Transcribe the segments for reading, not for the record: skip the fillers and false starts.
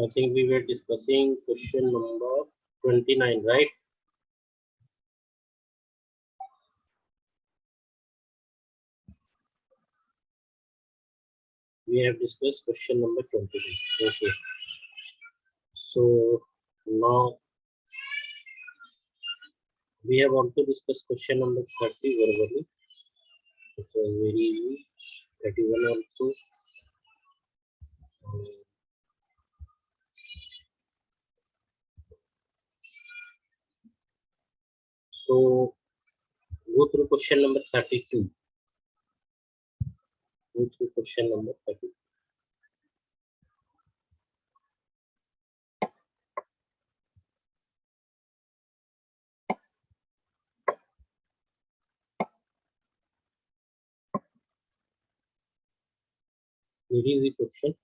I think we were discussing question number 29, right? We have discussed question number 29. Okay. So now we have also discussed question number 30 verbally. It was very easy. 31 also. So go through question number 32. Go through question number 32. Very easy question.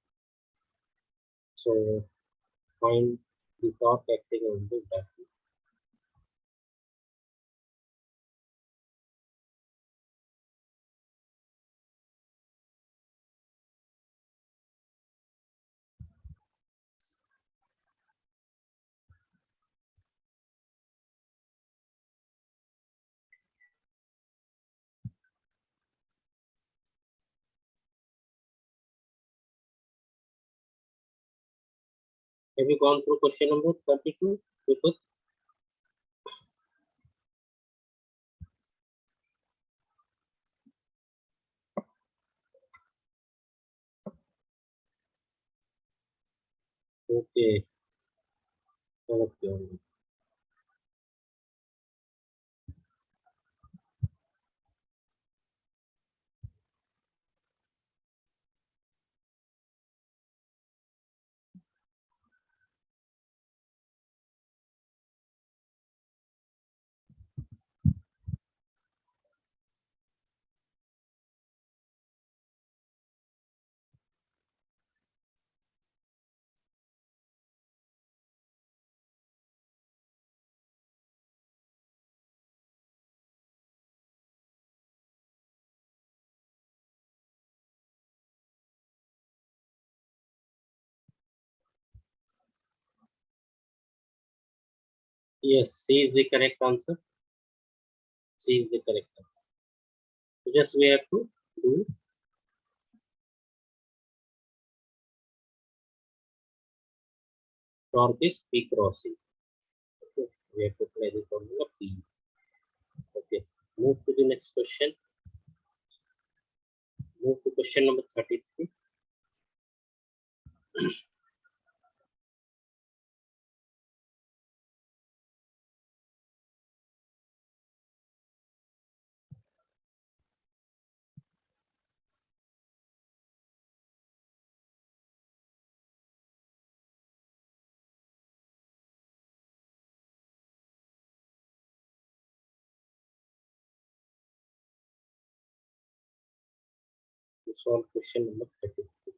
So find the torque acting on the battery. Have you gone through question number 32? Because okay. Okay. Yes, C is the correct answer. C is the correct answer. So just we have to do torque is P cross C. Okay. We have to apply the formula P. Okay. Move to the next question. Move to question number 33. This one question number 33.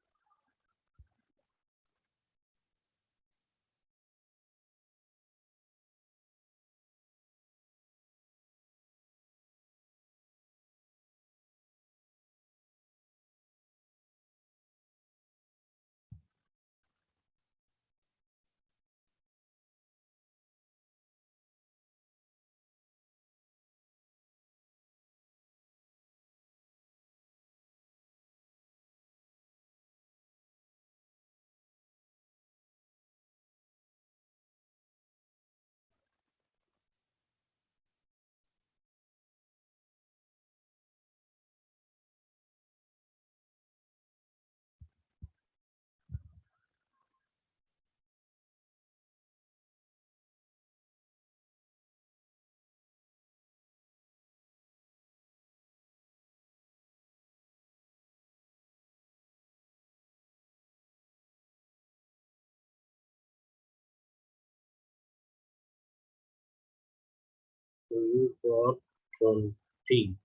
So you got 20.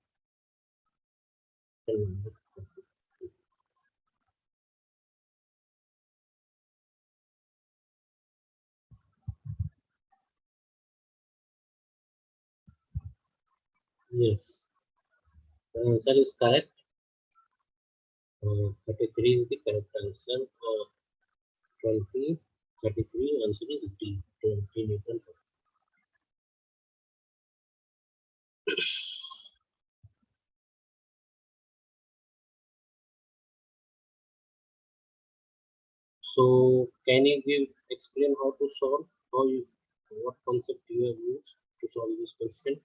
Yes, the answer is correct. 33 is the correct answer. 20 33. Answer is D. 20 Newton. So can you explain how to solve, what concept you have used to solve this question?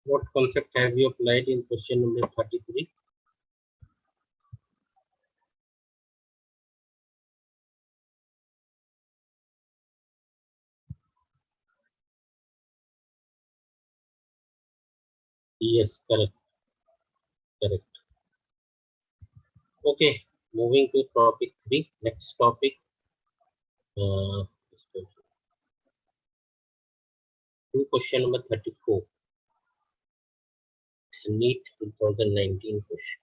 What concept have you applied in question number 33? Yes, correct, correct. Okay, moving to topic 3. Next topic. To question number 34. It's NEET 2019 question.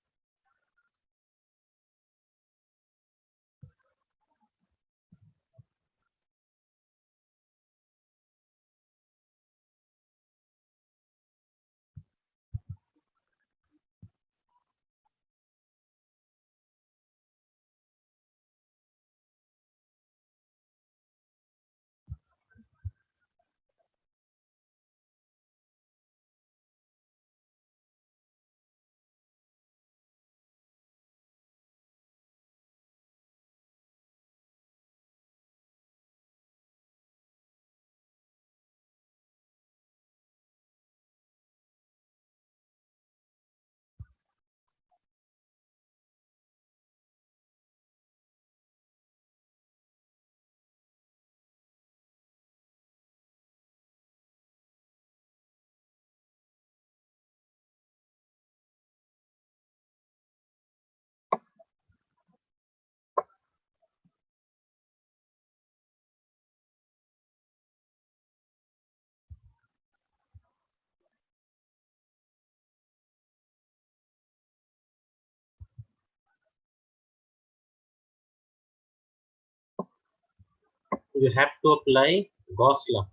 You have to apply Gauss law.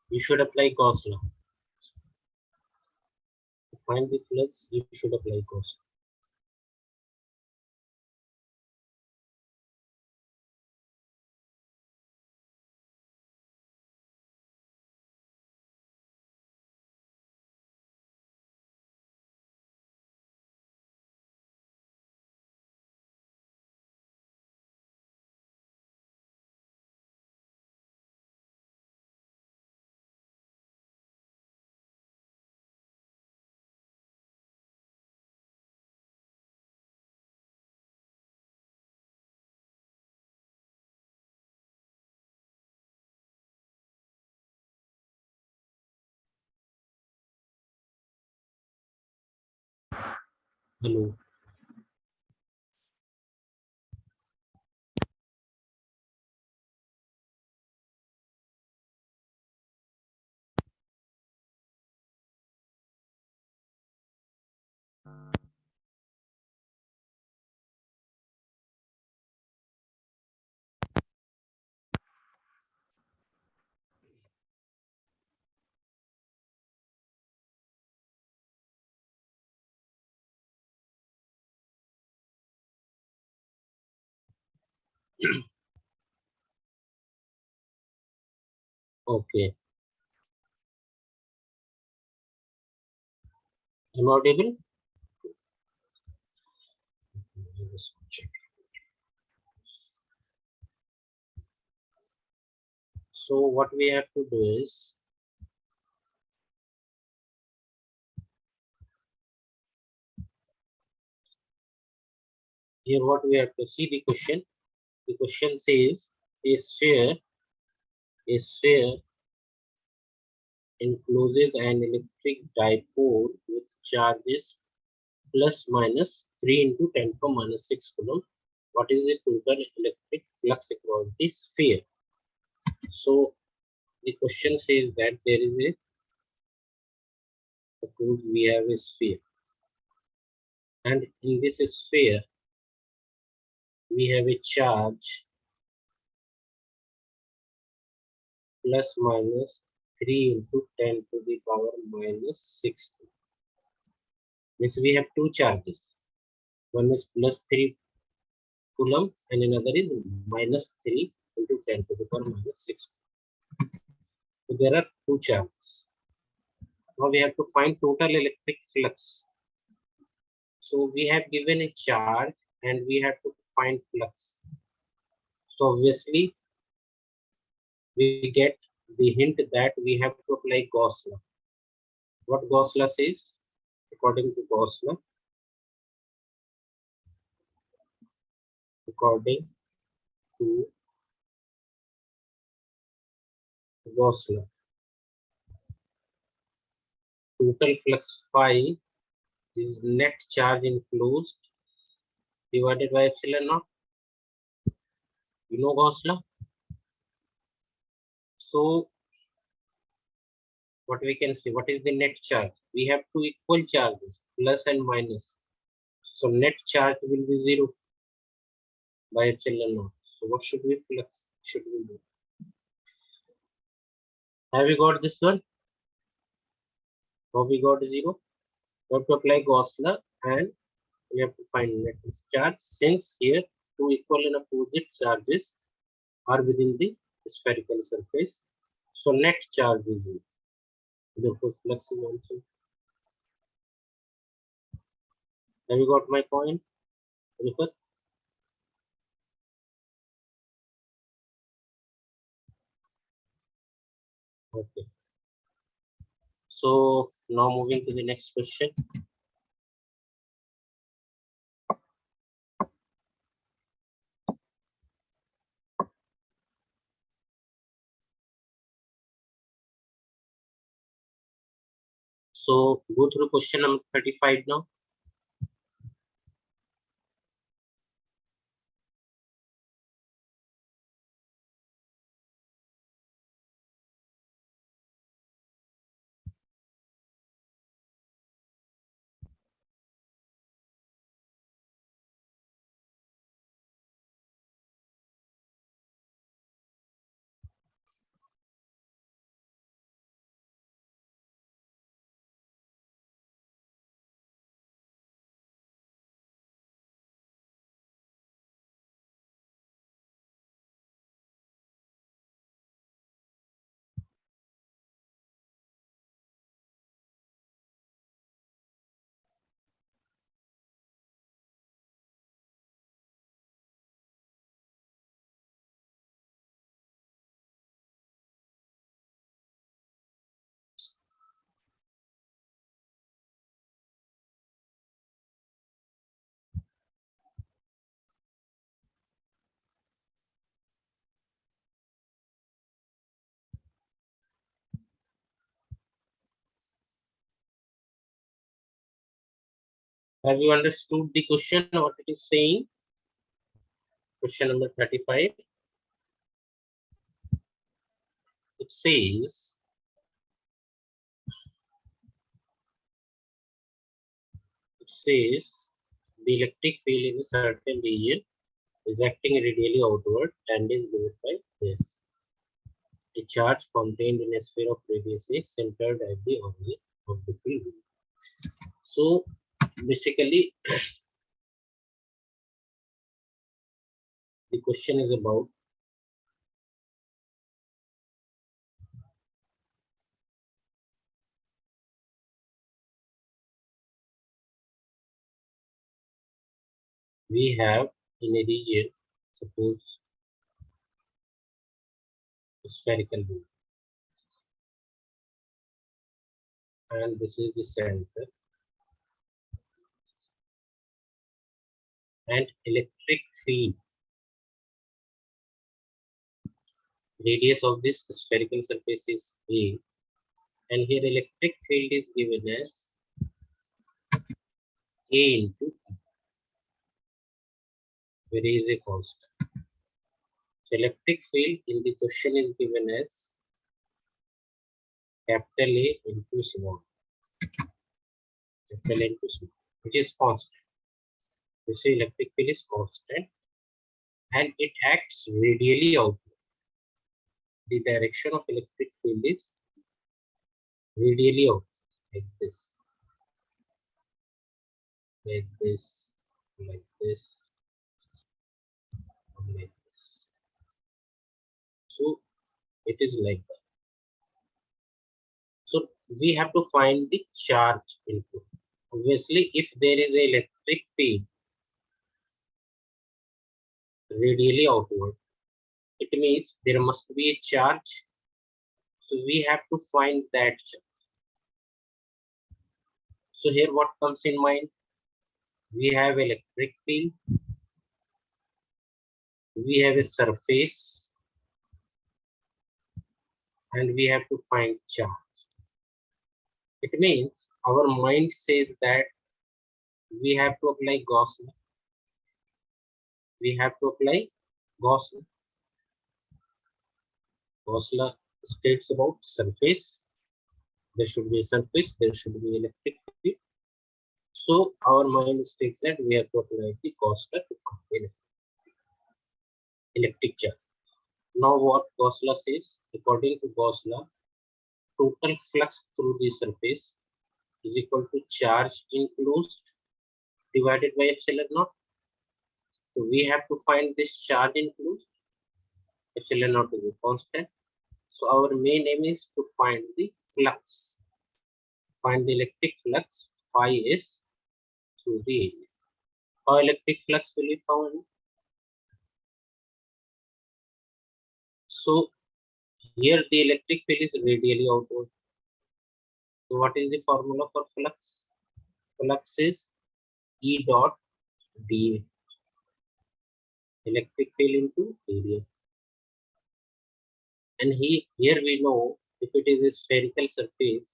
You should apply Gauss law. To find the flux, you should apply Gauss. Hello. Okay. Am I audible? Let's check. So what we have to do is, here what we have to see the question. The question says a sphere encloses an electric dipole with charges plus minus 3 into 10 to minus 6 coulomb. What is the total electric flux across the sphere? So the question says that there is a, suppose we have a sphere, and in this sphere we have a charge plus minus 3 into 10 to the power minus 6. Means we have two charges. One is plus 3 coulomb and another is minus 3 into 10 to the power minus 6. So there are two charges. Now we have to find total electric flux. So we have given a charge and we have to find flux. So obviously we get the hint that we have to apply Gauss law. What Gauss law says? According to Gauss law, according to Gauss law, total flux phi is net charge enclosed divided by epsilon naught. You know Gauss law. So what we can see, what is the net charge? We have two equal charges, plus and minus. So net charge will be 0 by epsilon naught. So what should we flux? Should we do? Have we got this one? How we got 0? We have to apply Gauss law and we have to find net charge, since here two equal and opposite charges are within the spherical surface. So net charge is 0. Therefore flux is also. Have you got my point? Refer. Okay. So now moving to the next question. So go through question number 35 now. Have you understood the question, what it is saying? Question number 35. It says, the electric field in a certain region is acting radially outward and is given by this. A charge contained in a sphere of radius A centered at the origin of the field. So basically, the question is about we have in a region, suppose a spherical ball, and this is the center, and electric field, radius of this spherical surface is A, and here electric field is given as A into E, where A is a constant. So electric field in the question is given as capital A into small, capital A into small, which is constant. You see electric field is constant and it acts radially outward. The direction of electric field is radially outward, like this, like this, like this, and like this. So it is like that. So we have to find the charge input. Obviously, if there is an electric field radially outward, it means there must be a charge. So we have to find that charge. So here what comes in mind? We have electric field, we have a surface, and we have to find charge. It means our mind says that we have to apply Gauss law. We have to apply Gauss law. Gauss law states about surface. There should be a surface, there should be electric field. So our mind states that we have to apply the Gauss law to find electric charge. Now what Gauss law says? According to Gauss law, total flux through the surface is equal to charge enclosed divided by epsilon naught. So we have to find this charge enclosed. Epsilon naught is a constant. So our main aim is to find the flux. Find the electric flux phi s through the area. How electric flux will be found? So here the electric field is radially outward. So what is the formula for flux? Flux is E dot dA. Electric field into area. And here we know if it is a spherical surface,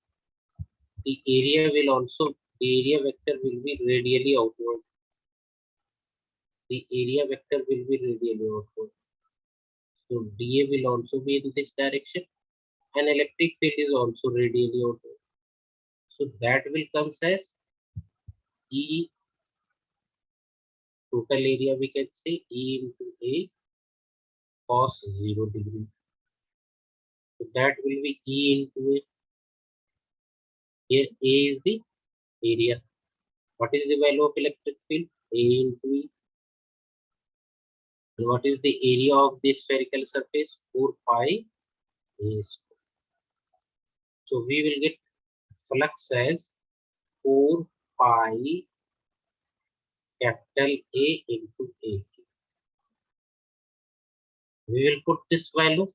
the area vector will be radially outward. The area vector will be radially outward. So dA will also be in this direction, and electric field is also radially outward. So that will come as E total area, we can say E into A cos 0 degree. So that will be E into A. Here A is the area. What is the value of electric field? A into E. And what is the area of the spherical surface? 4 pi A square. So we will get flux as 4 pi capital A into A. We will put this value.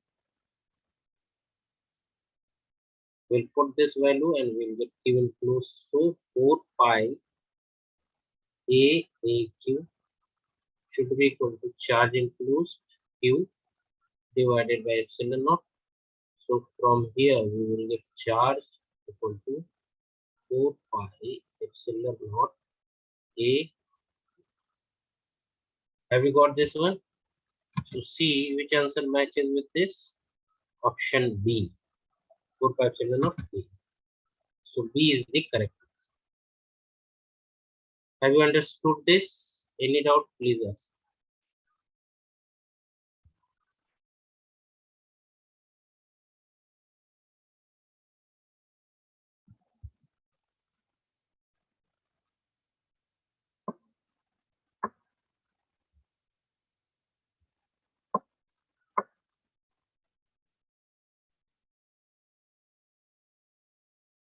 We'll put this value and we'll get given close. So 4 pi AQ should be equal to charge enclosed Q divided by epsilon naught. So from here we will get charge equal to 4 pi epsilon naught A. Have you got this one? So see which answer matches with this. Option B. 4 pi epsilon naught A. So B is the correct answer. Have you understood this? Any doubt, please ask.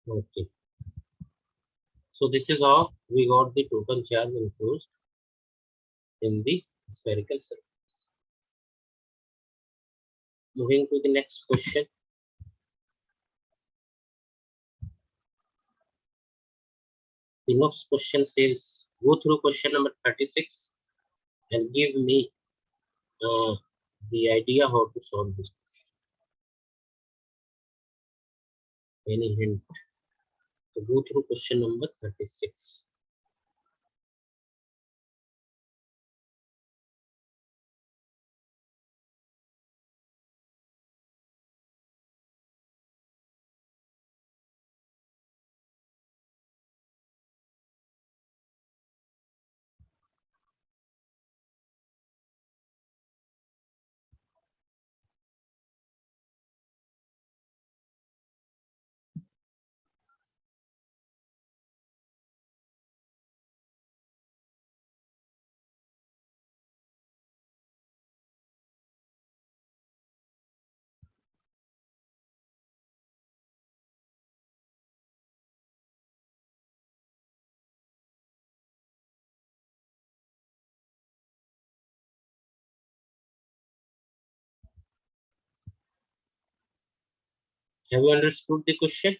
Okay. So this is how we got the total charge enclosed in the spherical surface. Moving to the next question. The next question says, go through question number 36 and give me the idea how to solve this question. Any hint? So go through question number 36. Have you understood the question?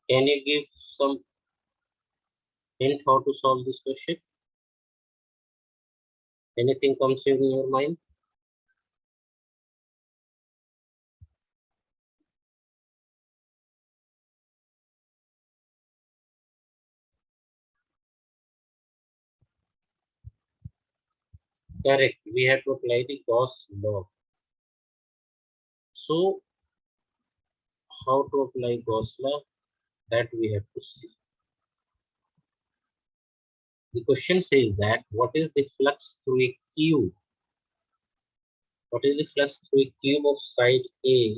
Can you give some hint how to solve this question? Anything comes in your mind? Correct. We have to apply the Gauss law. So how to apply Gauss law? That we have to see. The question says that what is the flux through a cube? What is the flux through a cube of side A?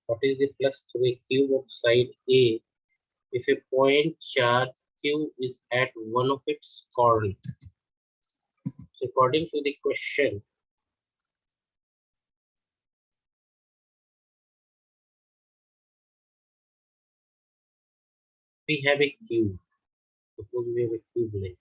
What is the flux through a cube of side A if a point charge Q is at one of its corners? So according to the question, we have a cube. Suppose we have a cube length.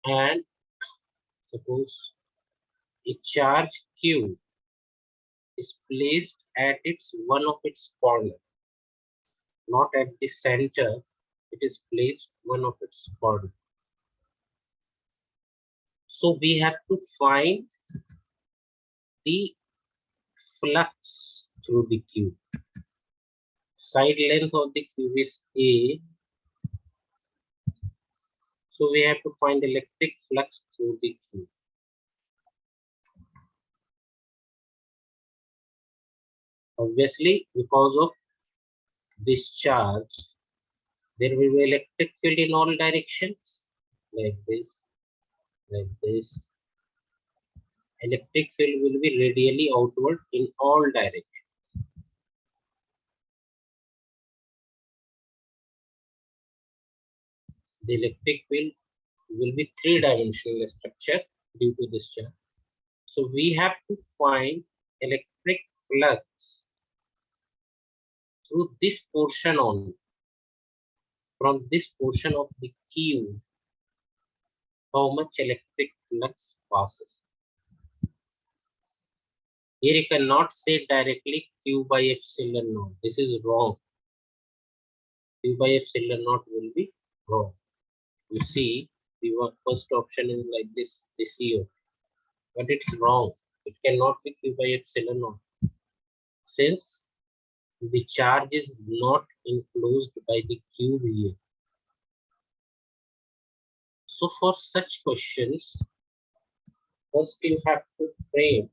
And suppose a charge Q is placed at its one of its corner, not at the center. It is placed one of its corner. So we have to find the flux through the cube. Side length of the cube is A. So we have to find electric flux through the cube. Obviously, because of this charge, there will be electric field in all directions, like this, like this. Electric field will be radially outward in all directions. The electric field will be three-dimensional structure due to this charge. So we have to find electric flux through this portion only. From this portion of the cube, how much electric flux passes. Here you cannot say directly Q by epsilon naught. This is wrong. Q by epsilon naught will be wrong. You see, the first option is like this CO, but it's wrong. It cannot be Q by epsilon naught, since the charge is not enclosed by the cube here. So for such questions, first you have to frame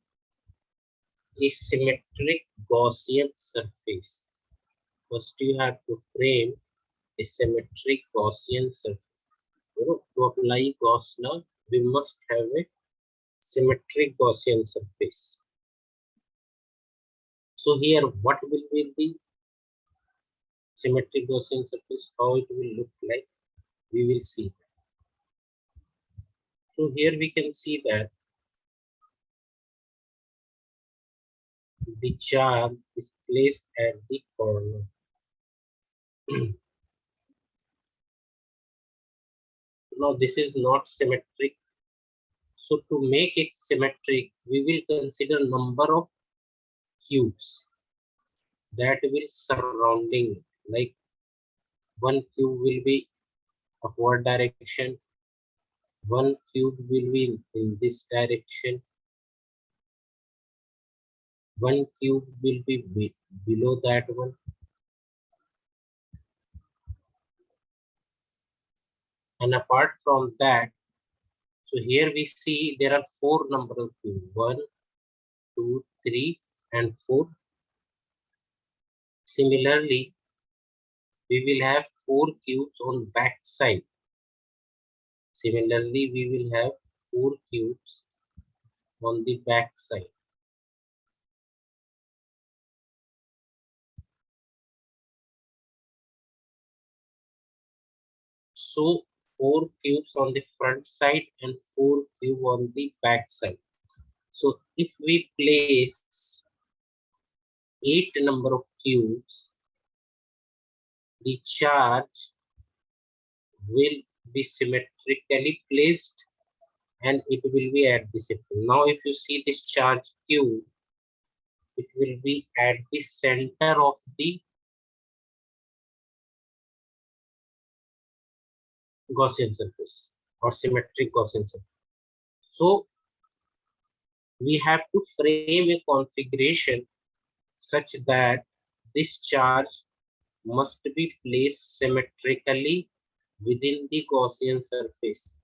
a symmetric Gaussian surface. First you have to frame a symmetric Gaussian surface. To apply Gauss law, we must have a symmetric Gaussian surface. So here, what will be the symmetric Gaussian surface? How it will look like? We will see. So here we can see that the charge is placed at the corner. Now this is not symmetric. So to make it symmetric, we will consider number of cubes that will surrounding it. Like one cube will be upward direction, one cube will be in this direction, one cube will be below that one, and apart from that, so here we see there are four number of cubes, 1, 2, 3, and 4. Similarly, we will have 4 cubes on back side. Similarly, we will have 4 cubes on the back side. So 4 cubes on the front side and 4 cubes on the back side. So if we place 8 number of cubes, the charge will be symmetrically placed and it will be at the center. Now if you see this charge Q, it will be at the center of the Gaussian surface or symmetric Gaussian surface. So we have to frame a configuration such that this charge must be placed symmetrically within the Gaussian surface.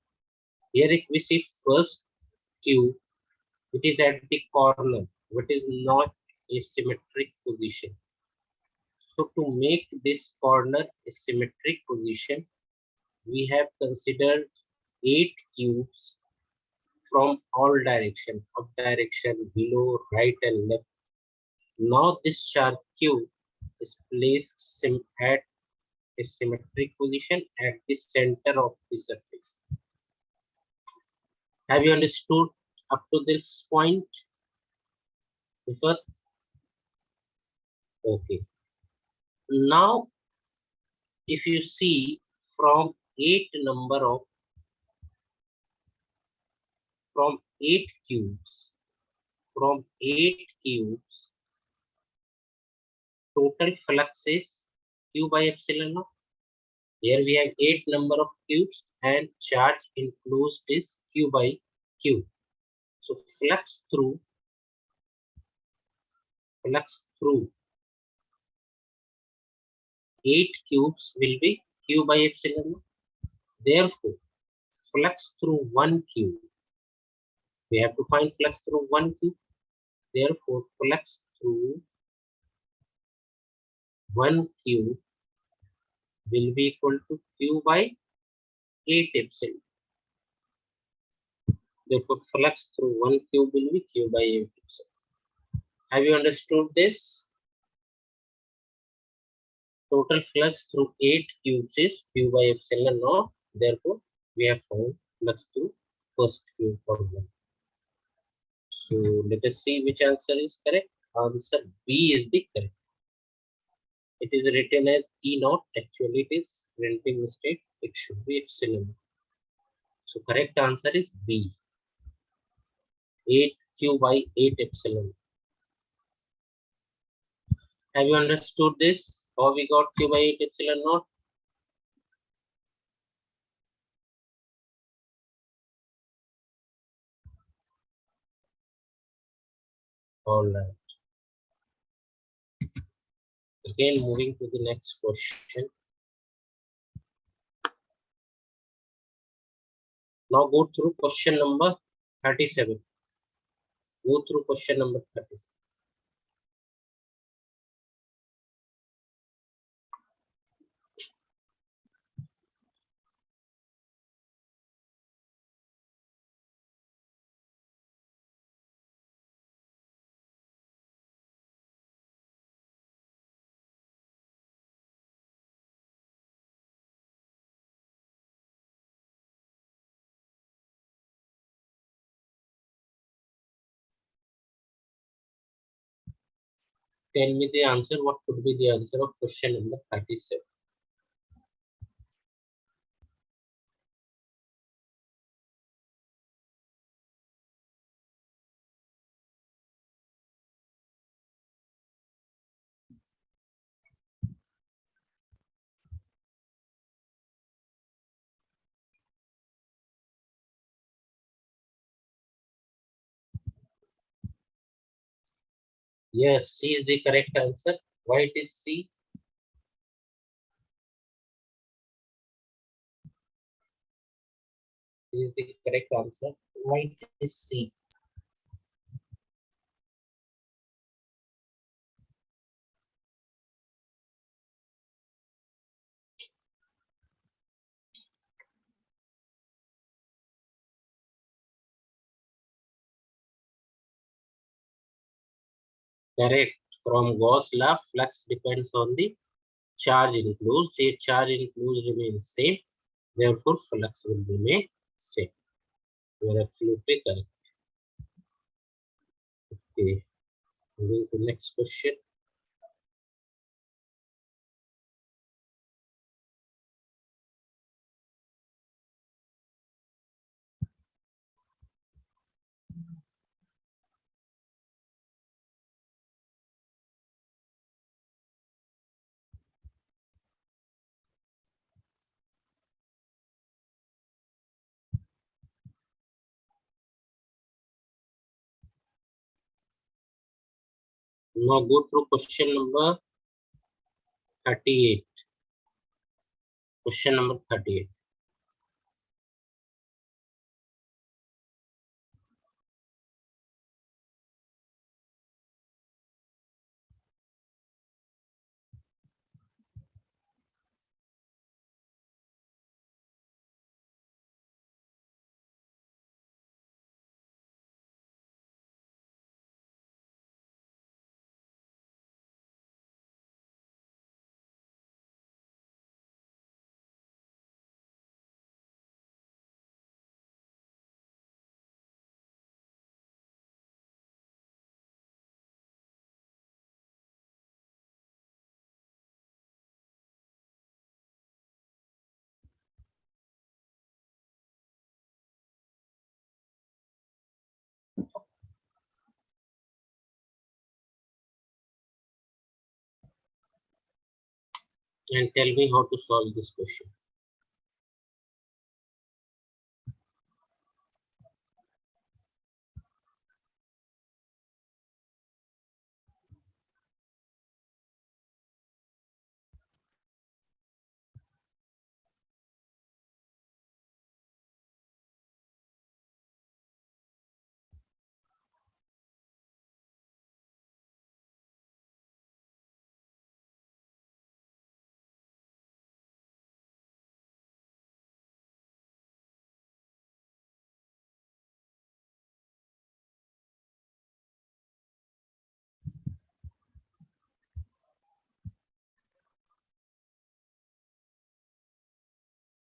Here if we see first cube, it is at the corner, but is not a symmetric position. So to make this corner a symmetric position, we have considered 8 cubes from all directions, up direction, below, right and left. Now this charge Q is placed at a symmetric position at the center of the surface. Have you understood up to this point? Because, okay. Now, if you see from 8 number of from 8 cubes, total flux is Q by epsilon naught. Here we have 8 number of cubes and charge enclosed is Q by Q. So flux through 8 cubes will be Q by epsilon naught. Therefore, flux through 1 cube, we have to find flux through 1 cube. Therefore, flux through 1 cube will be equal to Q by 8 epsilon. Therefore, flux through 1 cube will be Q by 8 epsilon. Have you understood this? Total flux through 8 cubes is Q by epsilon naught. Therefore, we have found flux through first cube problem. So let us see which answer is correct. Answer B is the correct. It is written as E naught. Actually, it is printing mistake. It should be epsilon. So correct answer is B. 8 Q by 8 epsilon. Have you understood this? How we got Q by 8 epsilon naught? All right. Again, moving to the next question. Now go through question number 37. Go through question number 37. Tell me the answer. What could be the answer of question number 37? Yes, C is the correct answer. Why it is C? C is the correct answer. Why it is C? Correct. From Gauss law, flux depends on the charge enclosed. The charge enclosed remains same. Therefore, flux will remain same. You are absolutely correct. Okay. Moving to next question. Now go through question number 38. Question number 38. And tell me how to solve this question.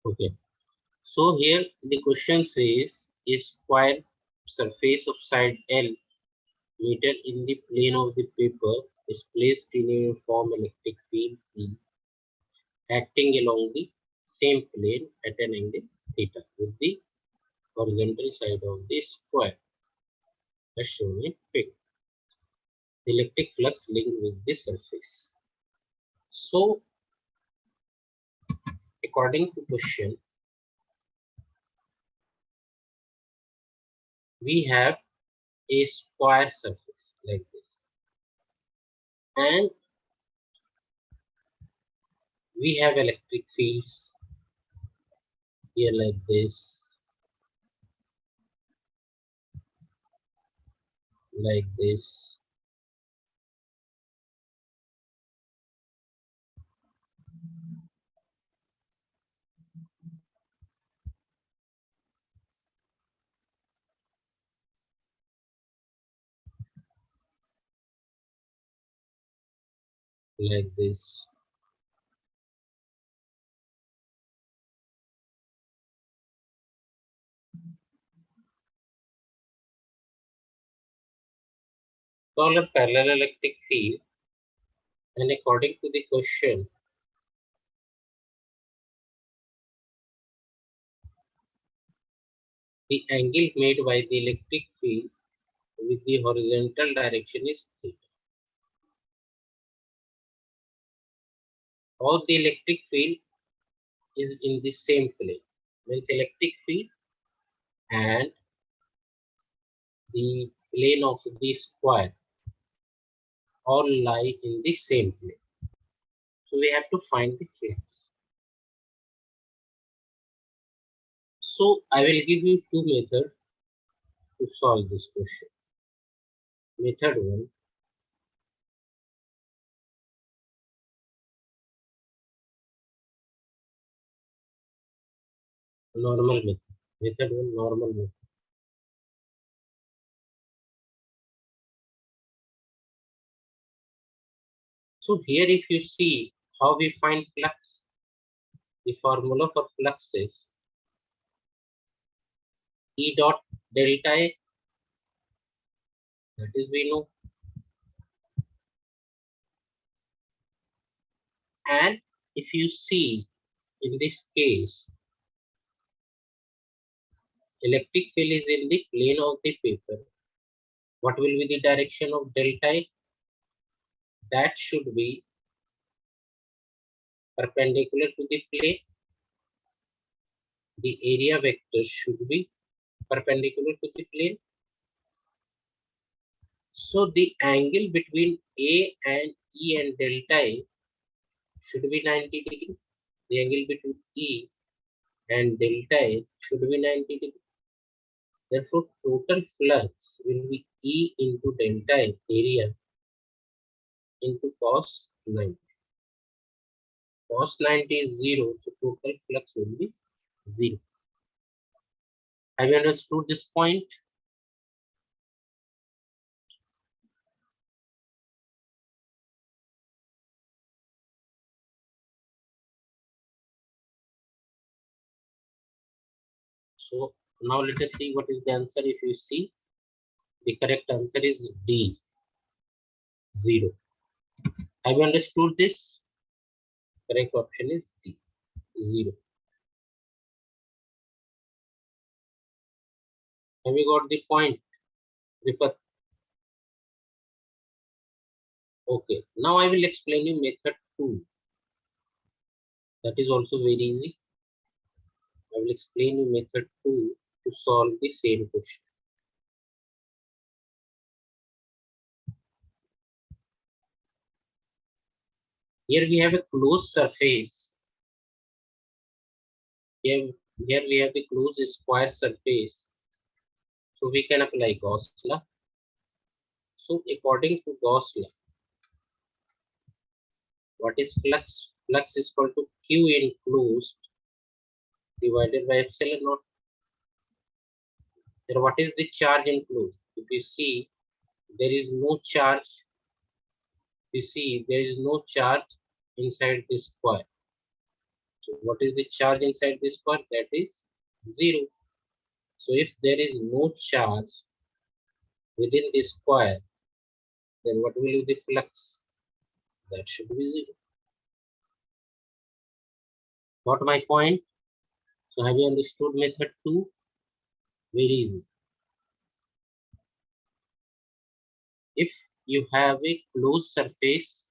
Okay. So here the question says a square surface of side L meter in the plane of the paper is placed in a uniform electric field E acting along the same plane at an angle theta with the horizontal side of the square as shown in figure. The electric flux linked with the surface. So according to question, we have a square surface like this, and we have electric fields here like this, like this. Call a parallel electric field, and according to the question, the angle made by the electric field with the horizontal direction is theta. All the electric field is in the same plane. Means electric field and the plane of the square all lie in the same plane. So we have to find the flux. So I will give you two methods to solve this question. Method 1, normal method. Method 1, normal method. So here if you see how we find flux, the formula for flux is E dot delta A, that is we know. And if you see in this case, electric field is in the plane of the paper. What will be the direction of delta A? That should be perpendicular to the plane. The area vector should be perpendicular to the plane. So the angle between A and E and delta A should be 90 degrees. The angle between E and delta A should be 90 degrees. Therefore, total flux will be E into delta A area into cos 90. Cos 90 is 0, so total flux will be 0. Have you understood this point? So now let us see what is the answer. If you see, the correct answer is D, 0. Have you understood this? Correct option is D, 0. Have you got the point? Vipat? Okay. Now I will explain you method 2. That is also very easy. I will explain you method 2 to solve the same question. Here we have a closed surface. Here we have the closed square surface. So we can apply Gauss law. So according to Gauss law, what is flux? Flux is equal to Q enclosed divided by epsilon naught. Then what is the charge enclosed? If you see, there is no charge. You see, there is no charge inside this square. So what is the charge inside this square? That is 0. So if there is no charge within this square, then what will be the flux? That should be 0. Got my point? So have you understood method 2? Very easy. If you have a closed surface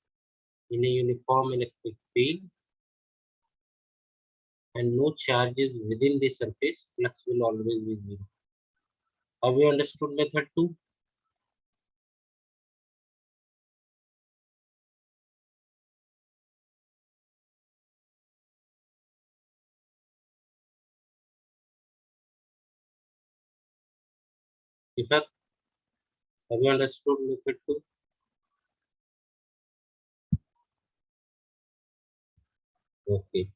in a uniform electric field and no charges within the surface, flux will always be 0. Have you understood method 2? Have you understood method 2? Okay.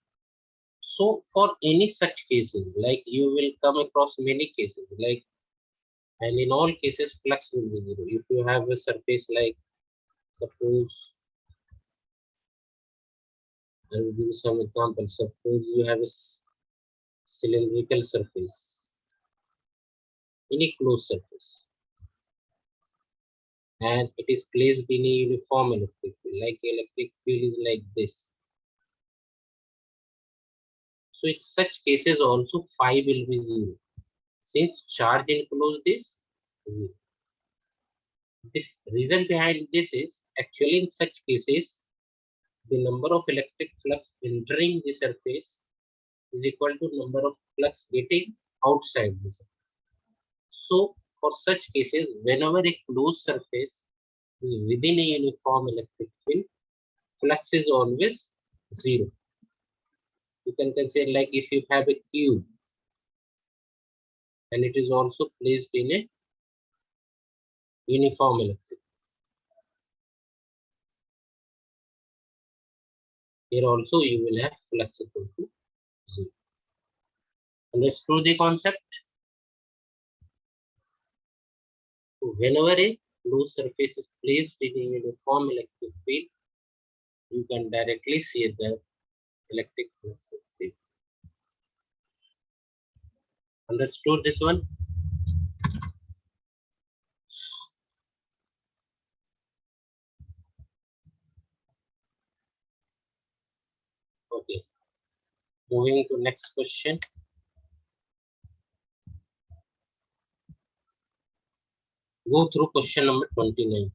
So for any such cases, like you will come across many cases, like, and in all cases flux will be 0. If you have a surface like, suppose, I will give you some examples. Suppose you have a cylindrical surface, any closed surface, and it is placed in a uniform electric field, like electric field is like this. So in such cases also phi will be 0. Since charge enclosed is 0. The reason behind this is actually in such cases the number of electric flux entering the surface is equal to number of flux getting outside the surface. So for such cases, whenever a closed surface is within a uniform electric field, flux is always 0. You can consider like if you have a cube and it is also placed in a uniform electric. Here also you will have flux equal to 0. Understood the concept? So whenever a closed surface is placed in a uniform electric field, you can directly see the electric flux. Understood this one? Okay. Moving to next question. Go through question number 29.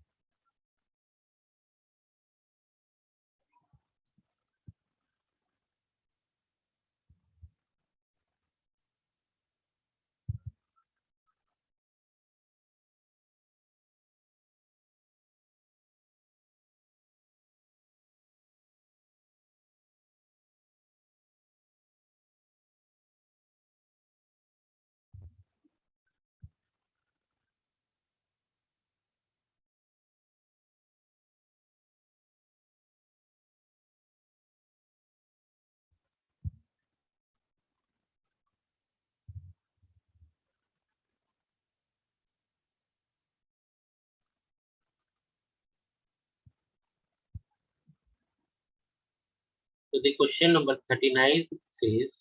So the question number 39 says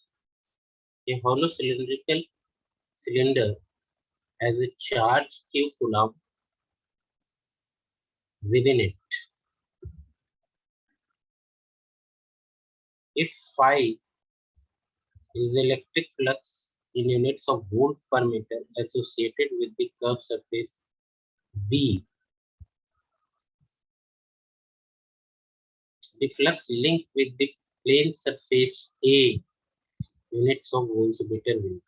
a hollow cylindrical cylinder has a charge q coulomb within it. If phi is the electric flux in units of volt per meter associated with the curved surface B, the flux linked with the plane surface A, units of voltmeter will.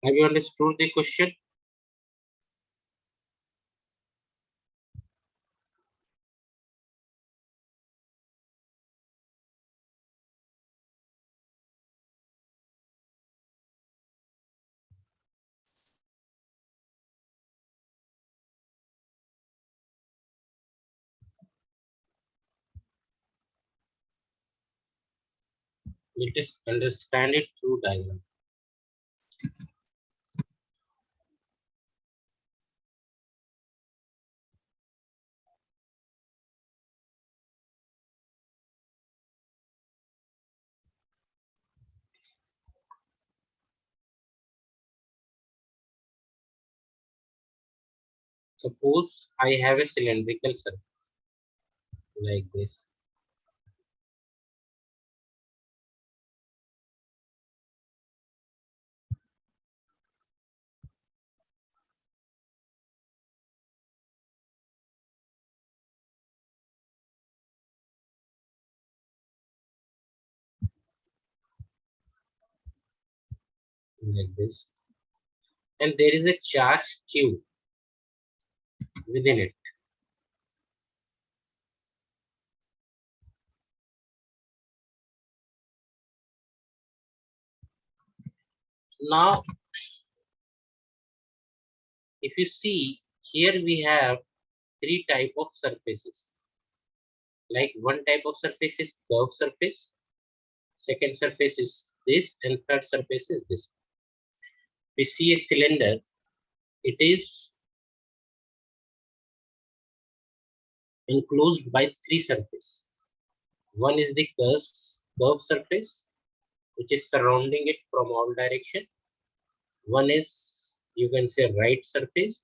Have you understood the question? Let us understand it through diagram. Suppose I have a cylindrical surface like this. Like this, and there is a charge q within it. Now if you see here, we have three type of surfaces. Like one type of surface is curved surface, second surface is this, and third surface is this. We see a cylinder, it is enclosed by three surfaces. One is the curved surface, which is surrounding it from all direction. One is, you can say, right surface,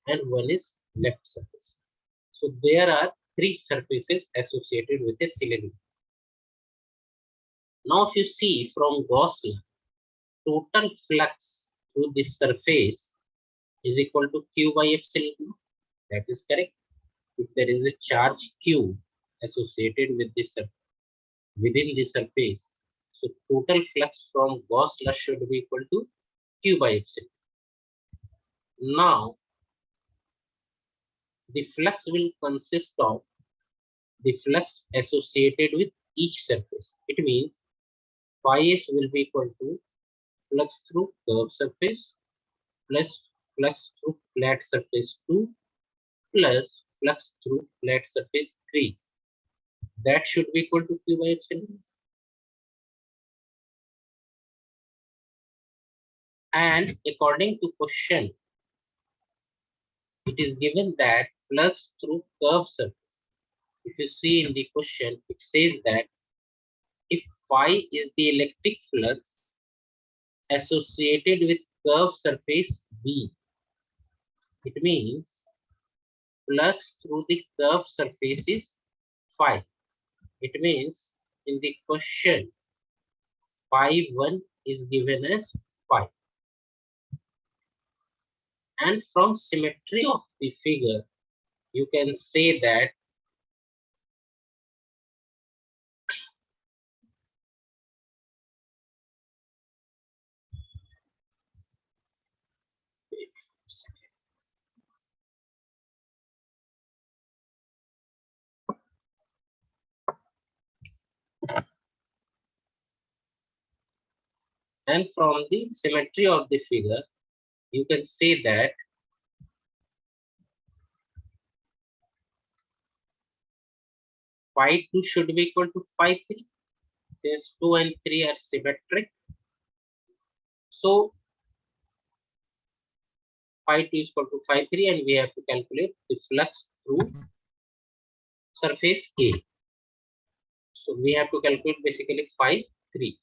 and one is left surface. So there are three surfaces associated with a cylinder. Now if you see from Gauss law, total flux through this surface is equal to q by epsilon naught. That is correct. If there is a charge q associated with this within the surface, so total flux from Gauss law should be equal to q by epsilon. Now the flux will consist of the flux associated with each surface. It means phi s will be equal to flux through curved surface plus flux through flat surface 2 plus flux through flat surface 3. That should be equal to q by epsilon. And according to question, it is given that flux through curved surface. If you see in the question, it says that if phi is the electric flux associated with curved surface B, it means flux through the curved surface is phi. It means in the question, phi 1 is given as phi. And from symmetry of the figure, you can say that and from the symmetry of the figure, you can say that phi 2 should be equal to phi 3 since 2 and 3 are symmetric. So phi 2 is equal to phi 3 and we have to calculate the flux through surface A. So we have to calculate basically phi 3.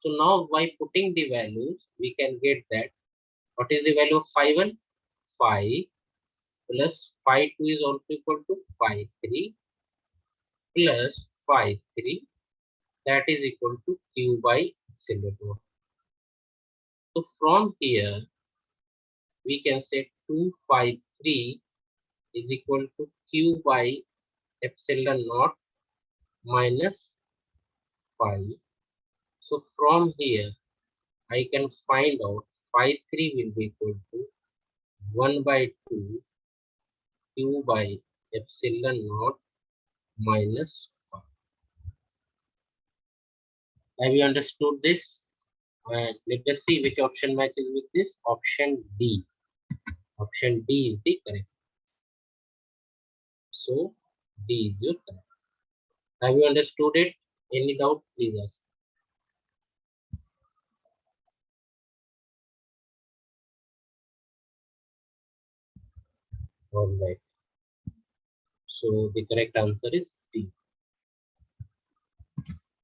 So now by putting the values, we can get that what is the value of phi 1? Phi plus phi 2 is also equal to phi 3 plus phi 3, that is equal to q by epsilon naught. So from here, we can say 2 phi 3 is equal to q by epsilon naught minus phi. So from here, I can find out phi 3 will be equal to 1 by 2 q by epsilon naught minus phi. Have you understood this? Let us see which option matches with this. Option D. Option D is the correct. So D is your correct. Have you understood it? Any doubt, please ask. All right. So the correct answer is D.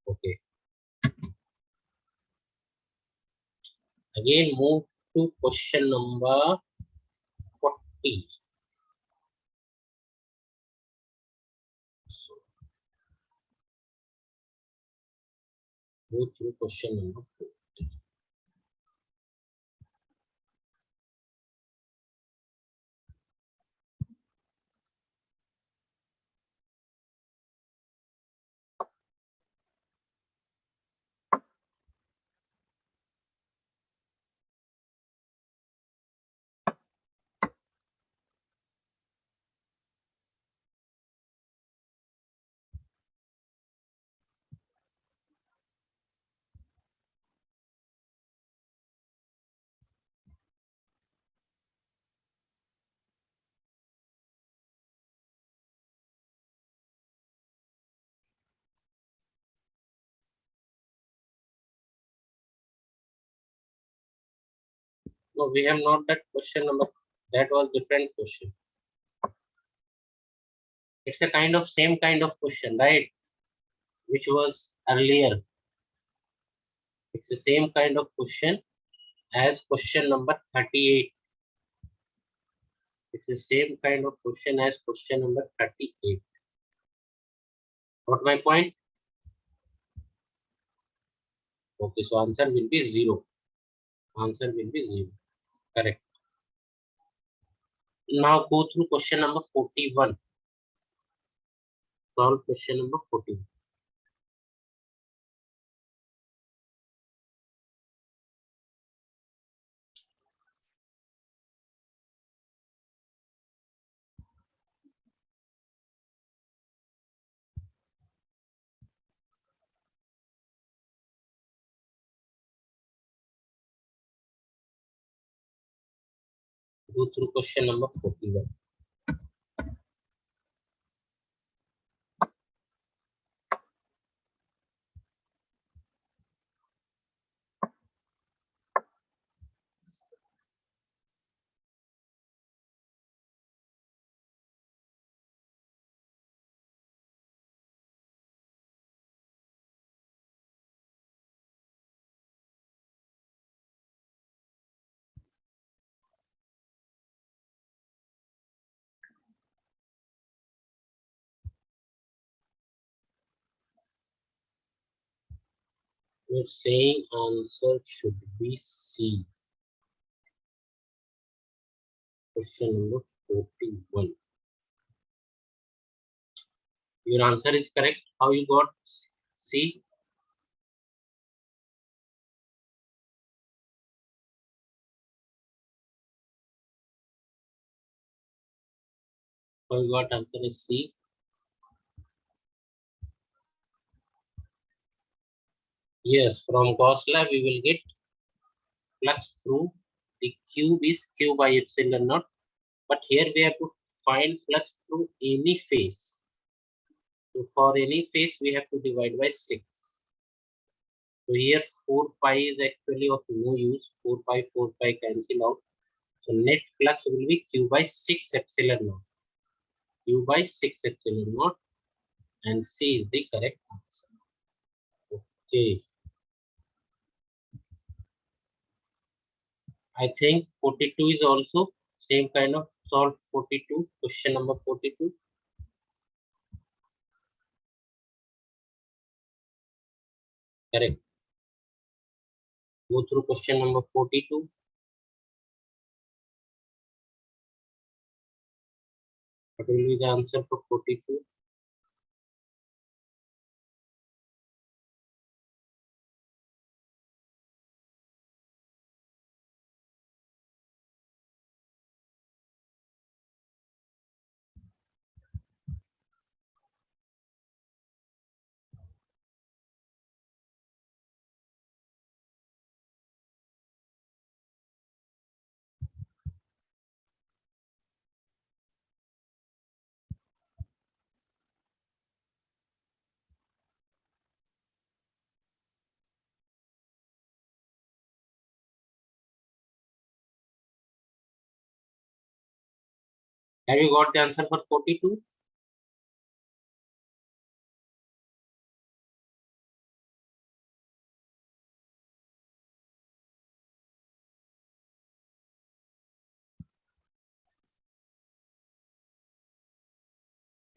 Okay. Again, move to question number 40. So go through question number 40. No, we have not that question number. That was different question. It's a kind of same kind of question, right? Which was earlier. It's the same kind of question as question number 38. It's the same kind of question as question number 38. Got my point? Okay, so answer will be 0. Answer will be 0. Correct. Now go through question number 41. Solve question number 41. Go through question number 41. We're saying answer should be C. Question number 41. Your answer is correct. How you got C? How you got answer is C? Yes, from Gauss law we will get flux through the cube is q by epsilon naught. But here we have to find flux through any phase. So for any phase we have to divide by 6. So here 4 pi is actually of no use. 4 pi cancel out. So net flux will be q by 6 epsilon naught. Q by 6 epsilon naught, and C is the correct answer. Okay. I think 42 is also same kind of solve 42. Question number 42. Correct. Go through question number 42. What will be the answer for 42? Have you got the answer for 42?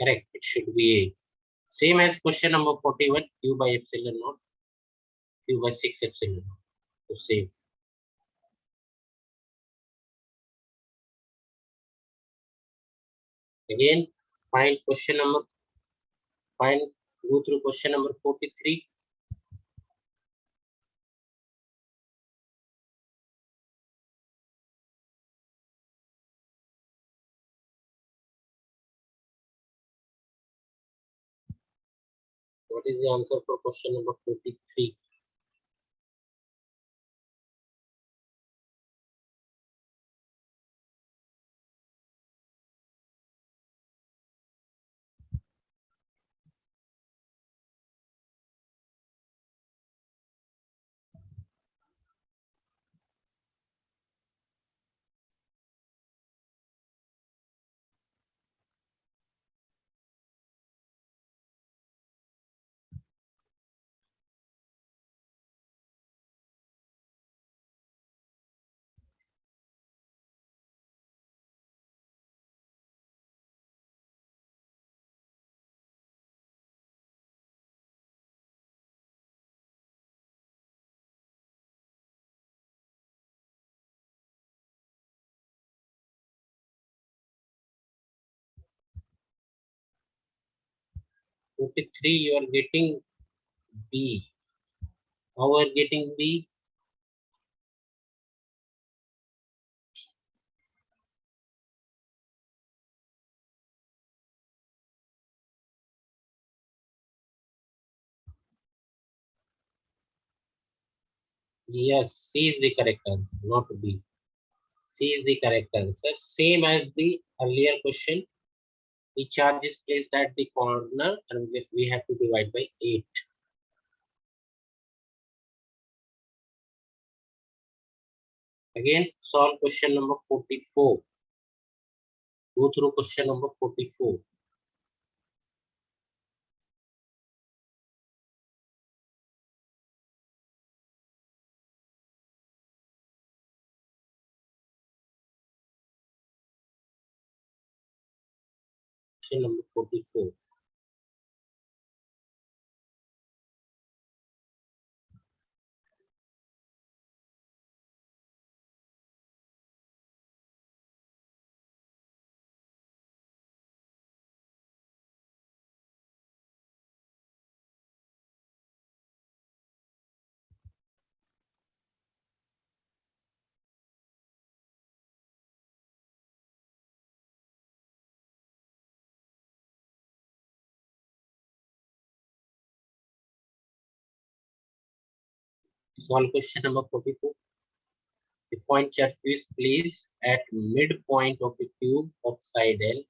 Correct. It should be A. Same as question number 41. Q by epsilon naught. Q by 6 epsilon naught. So same. Again, find question number. Find. Go through question number 43. What is the answer for question number 43? 43 you are getting B. How are getting B? Yes, C is the correct answer, not B. C is the correct answer. Same as the earlier question. The charge is placed at the corner and we have to divide by 8. Again, solve question number 44. Go through question number 44. Question number 44. Solve question number 44. The point charge is placed at midpoint of the cube of side L.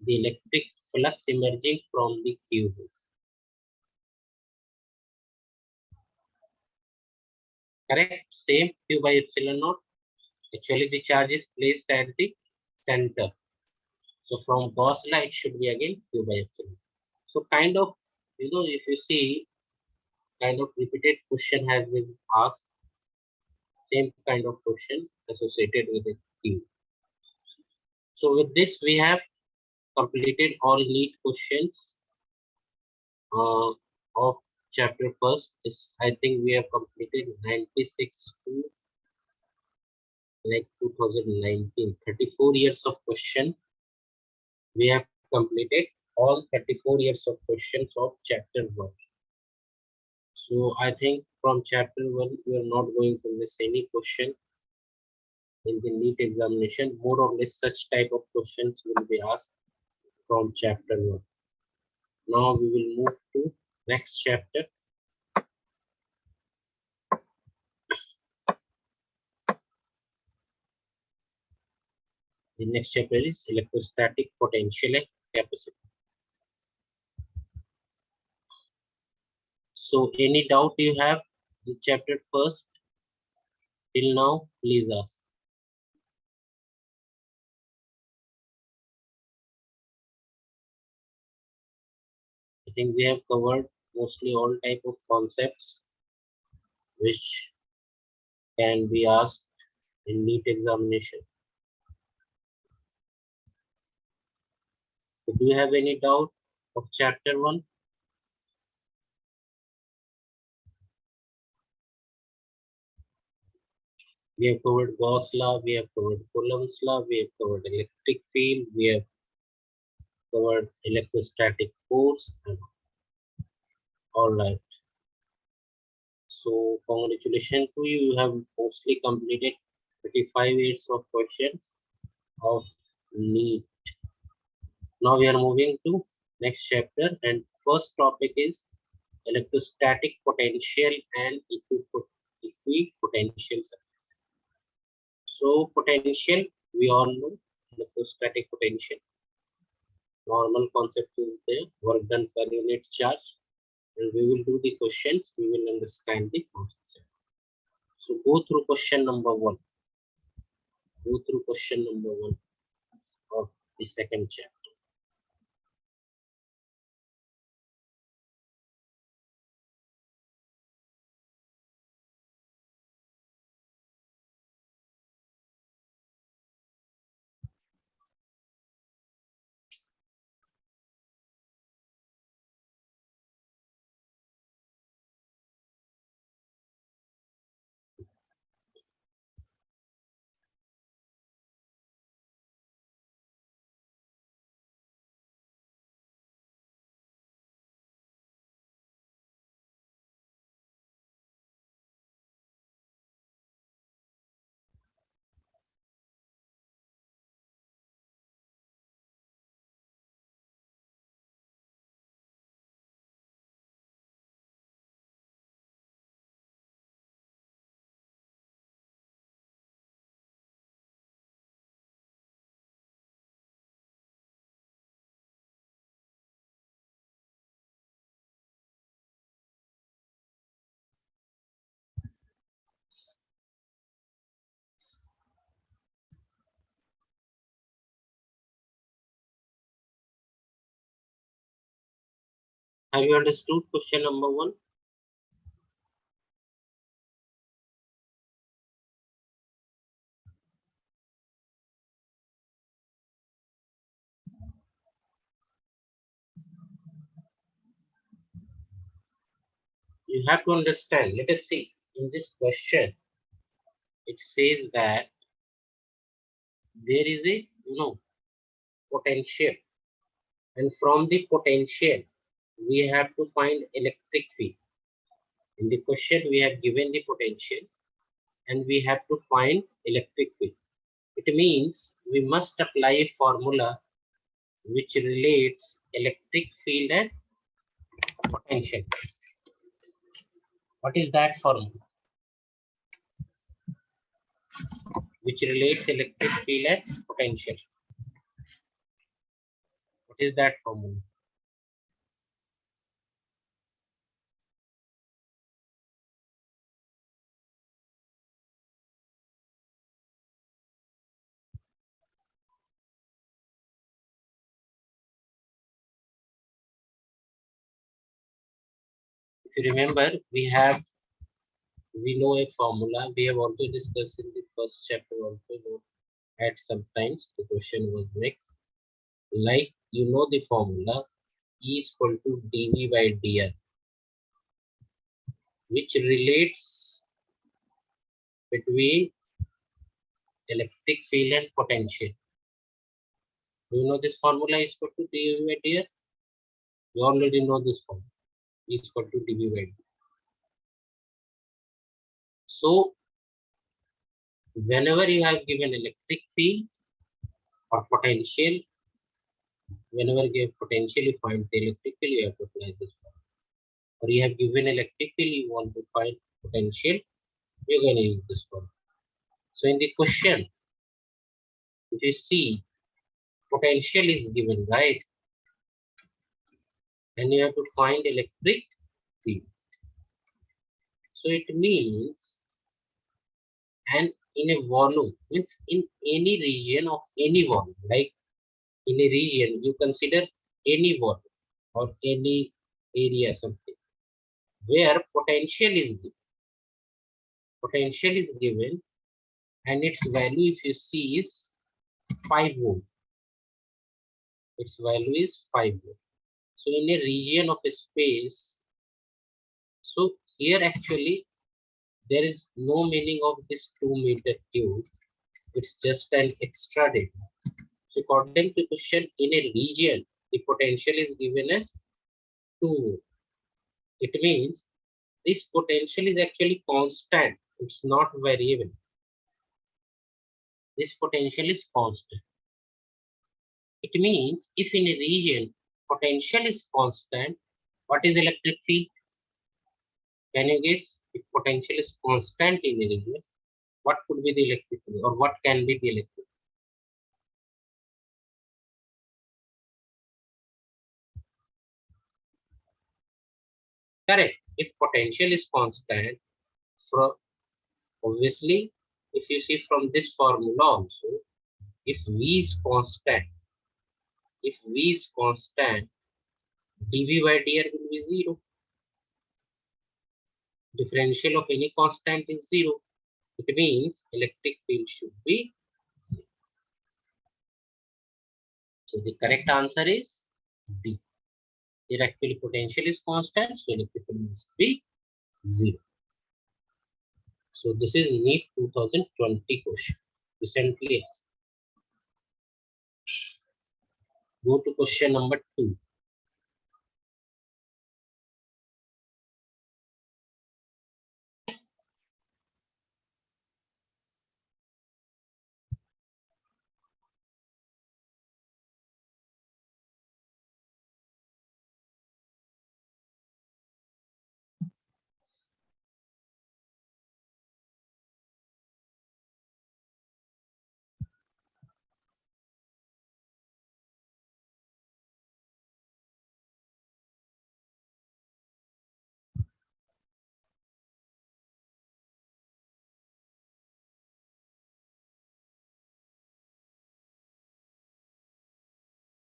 The electric flux emerging from the cube is. Correct? Same Q by epsilon naught. Actually, the charge is placed at the center. So from Gauss law, it should be again Q by epsilon. So kind of, if you see, kind of repeated question has been asked. Same kind of question associated with the Q. So with this, we have completed all NEET questions of chapter first. I think we have completed 96 to like 2019, 34 years of question. We have completed all 34 years of questions of chapter 1. So I think from chapter 1, we are not going to miss any question in the NEET examination. More or less such type of questions will be asked from chapter 1. Now we will move to next chapter. The next chapter is electrostatic potential and capacity. So any doubt you have in chapter first till now, please ask. I think we have covered mostly all type of concepts which can be asked in NEET examination. So do you have any doubt of chapter 1? We have covered Gauss law, we have covered Coulomb's law, we have covered electric field, we have covered electrostatic force, and all right. So congratulations to you. You have mostly completed 35 years of questions of NEET. Now we are moving to next chapter, and first topic is electrostatic potential and equipotential. So potential, we all know electrostatic potential. Normal concept is there, work done per unit charge, and we will do the questions, we will understand the concept. So go through question number 1. Go through question number 1 of the second chapter. Have you understood question number 1? You have to understand. Let us see. In this question, it says that there is a potential, and from the potential, we have to find electric field. In the question, we have given the potential, and we have to find electric field. It means we must apply a formula which relates electric field and potential. What is that formula? Which relates electric field and potential. What is that formula? If you remember, we know a formula. We have also discussed in the first chapter also. At sometimes the question was mixed. Like the formula E is equal to dV by dr, which relates between electric field and potential. Do you know this formula is equal to dV by dr? You already know this formula. E is equal to dV by dr. So whenever you have given electric field or potential, whenever you give potential, you find the electric field, you have to apply this formula. Or you have given electric field, you want to find potential, you're going to use this formula. So in the question, if you see, potential is given, right? And you have to find electric field. So it means, and in a volume, means in any region of any volume, like in a region, you consider any volume or any area, something, where potential is given. Potential is given, and its value, if you see, is 5 volt. Its value is 5 volt. So in a region of a space, so here actually there is no meaning of this 2-meter cube. It's just an extra data. So according to question, in a region, the potential is given as 2 volt. It means this potential is actually constant. It's not variable. This potential is constant. It means if in a region potential is constant, what is electric field? Can you guess? If potential is constant in a region, what could be the electric field, or what can be the electric field? Correct. If potential is constant, from obviously, if you see from this formula also, if V is constant, dV by dr will be 0. Differential of any constant is 0. It means electric field should be 0. So the correct answer is D. Here actually potential is constant, so electric field must be 0. So this is NEET 2020 question. Recently asked. Go to question number 2.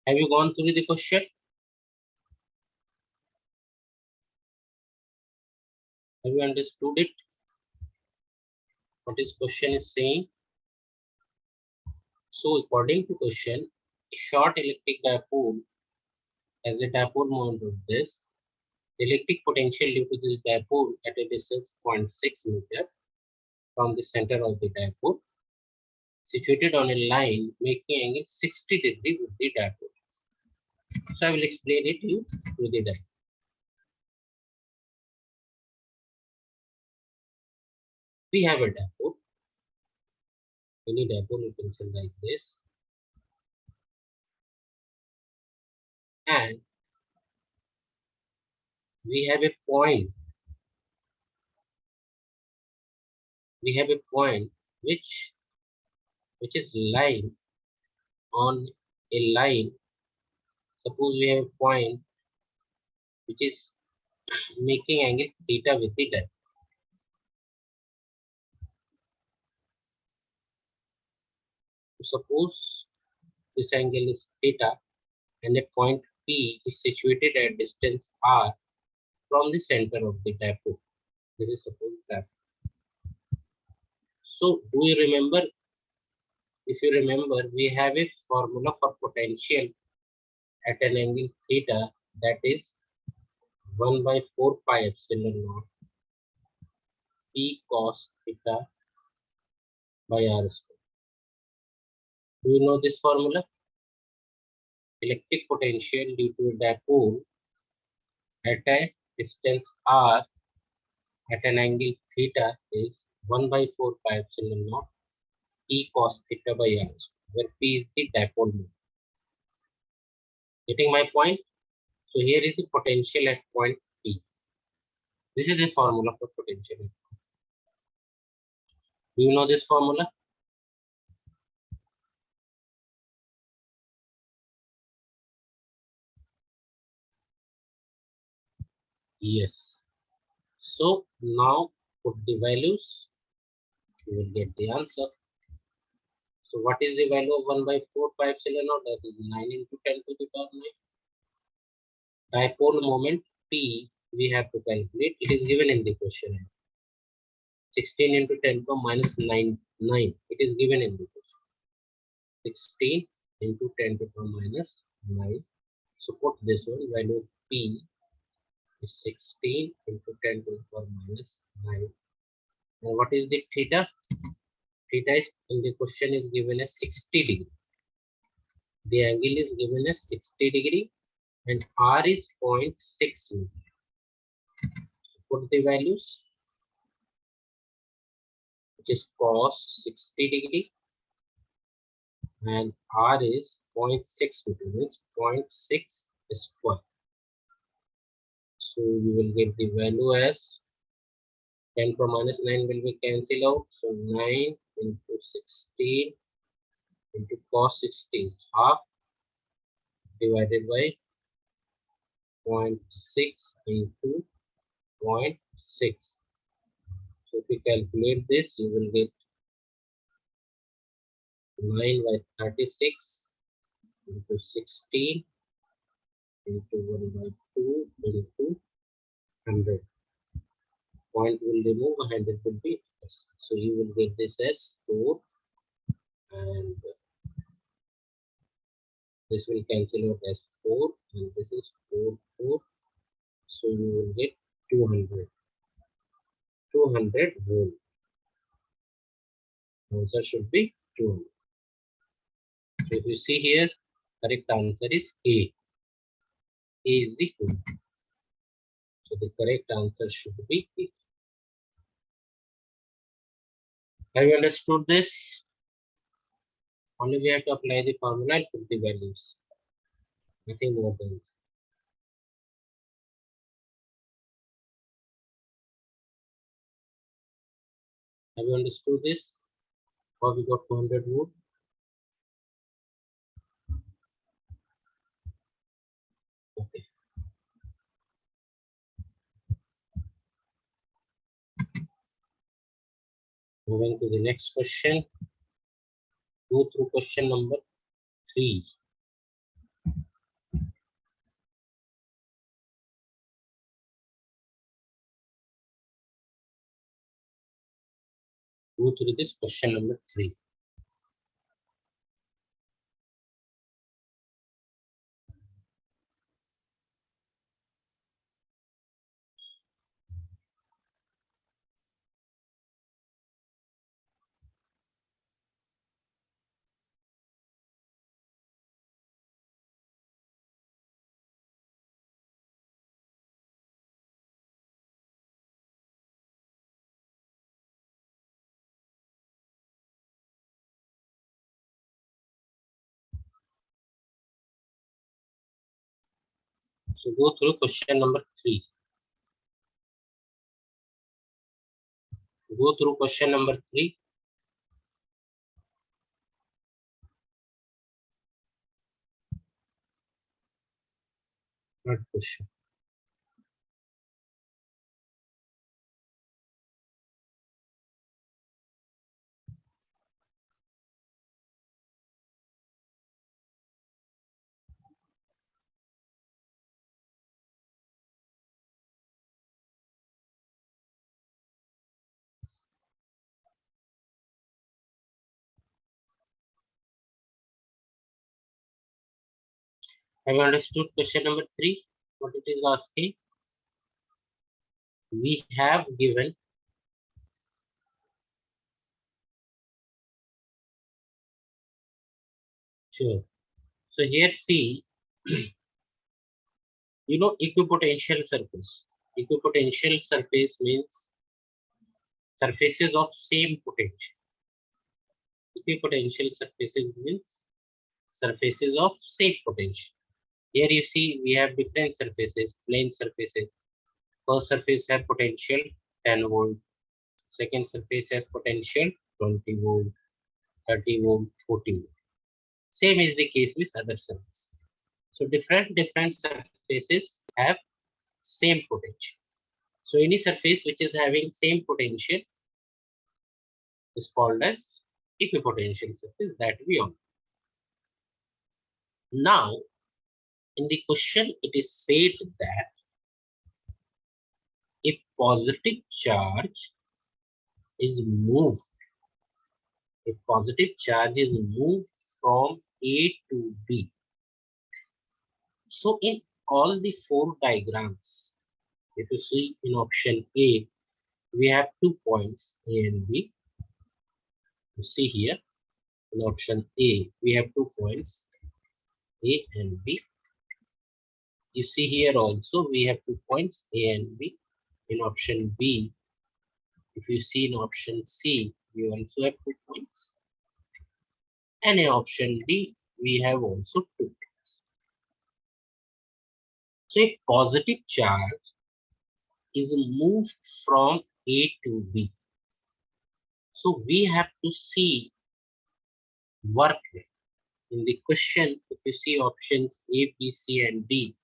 Have you gone through the question? Have you understood it? What this question is saying? So according to question, a short electric dipole has a dipole moment of this. The electric potential due to this dipole at a distance 0.6 meter from the center of the dipole, situated on a line making angle 60 degree with the dipole. So I will explain it to you through the diagram. We have a dipole. Any dipole you can say like this, and we have a point. We have a point which is lying on a line. Suppose we have a point which is making angle theta with the dipole. Suppose this angle is theta and a point P is situated at distance r from the center of the dipole. This is suppose that. So do you remember? If you remember, we have a formula for potential at an angle theta, that is 1 by 4 pi epsilon naught P cos theta by r square. Do you know this formula? Electric potential due to a dipole at a distance r at an angle theta is 1 by 4 pi epsilon naught P cos theta by r square, where P is the dipole moment. Getting my point? So here is the potential at point P. This is the formula for potential. Do you know this formula? Yes. So now put the values, you will get the answer. So what is the value of 1 by 4 pi epsilon naught? That is 9 into 10 to the power 9. Dipole moment P we have to calculate. It is given in the question. 16 into 10 to minus 9. It is given in the question. 16 into 10 to the minus 9. So put this one, value of P is 16 into 10 to the power minus 9. And what is the theta? Theta is in the question is given as 60 degree. The angle is given as 60 degree and r is 0.6 meter. Put the values, which is cos 60 degree and r is 0.6 meter, means 0.6 square. So you will get the value as 10 to minus 9 will be cancelled out. So 9 into 16 into cos 60 is half divided by 0.6 into 0.6. So if you calculate this, you will get 9 by 36 into 16 into 1 by 2 into 100. Point will remove, 100 will be plus. So you will get this as 4 and this will cancel out as 4 and this is 4. So you will get 200 volt. Answer should be 200. So if you see here, correct answer is A. A is the full. So the correct answer should be A. Have you understood this? Only we have to apply the formula and put the values. Nothing more than that. Have you understood this? How we got 200 volt? Okay. Moving to the next question. Go through question number 3. Go through this question number 3. So go through question number 3. Go through question number 3. Third question. Have you understood question number 3? What it is asking? We have given sure. So here see, equipotential surface. Equipotential surface means surfaces of same potential. Equipotential surfaces means surfaces of same potential. Here you see we have different surfaces, plane surfaces. First surface has potential 10 volt. Second surface has potential 20 volt, 30 volt, 40 volt. Same is the case with other surfaces. So different surfaces have same potential. So any surface which is having same potential is called as equipotential surface that we own. Now, in the question, it is said that a positive charge is moved. A positive charge is moved from A to B. So in all the 4 diagrams, if you see in option A, we have 2 points A and B. You see here in option A, we have 2 points A and B. You see here also we have 2 points A and B. In option B, if you see in option C, we also have 2 points. And in option D, we have also 2 points. So a positive charge is moved from A to B. So we have to see work rate. In the question, if you see options A, B, C, and D,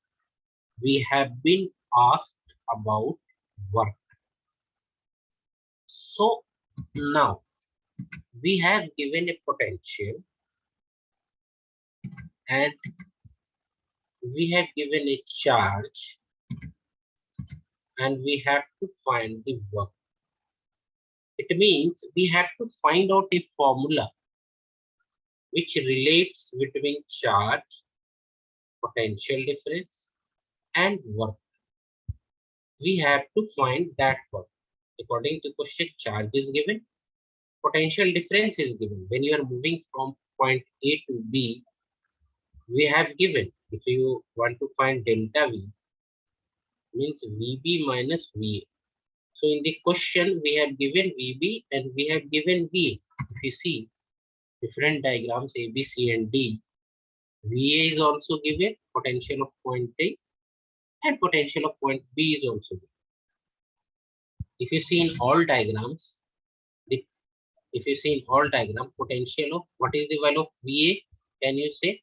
we have been asked about work. So now we have given a potential and we have given a charge and we have to find the work. It means we have to find out a formula which relates between charge, potential difference, and work. We have to find that work. According to question, charge is given, potential difference is given. When you are moving from point A to B, we have given, if you want to find delta V, means VB minus VA. So in the question, we have given VB and we have given VA. If you see different diagrams A, B, C, and D, VA is also given, potential of point A, and potential of point B is also given. If you see in all diagrams, potential of what is the value of VA? Can you say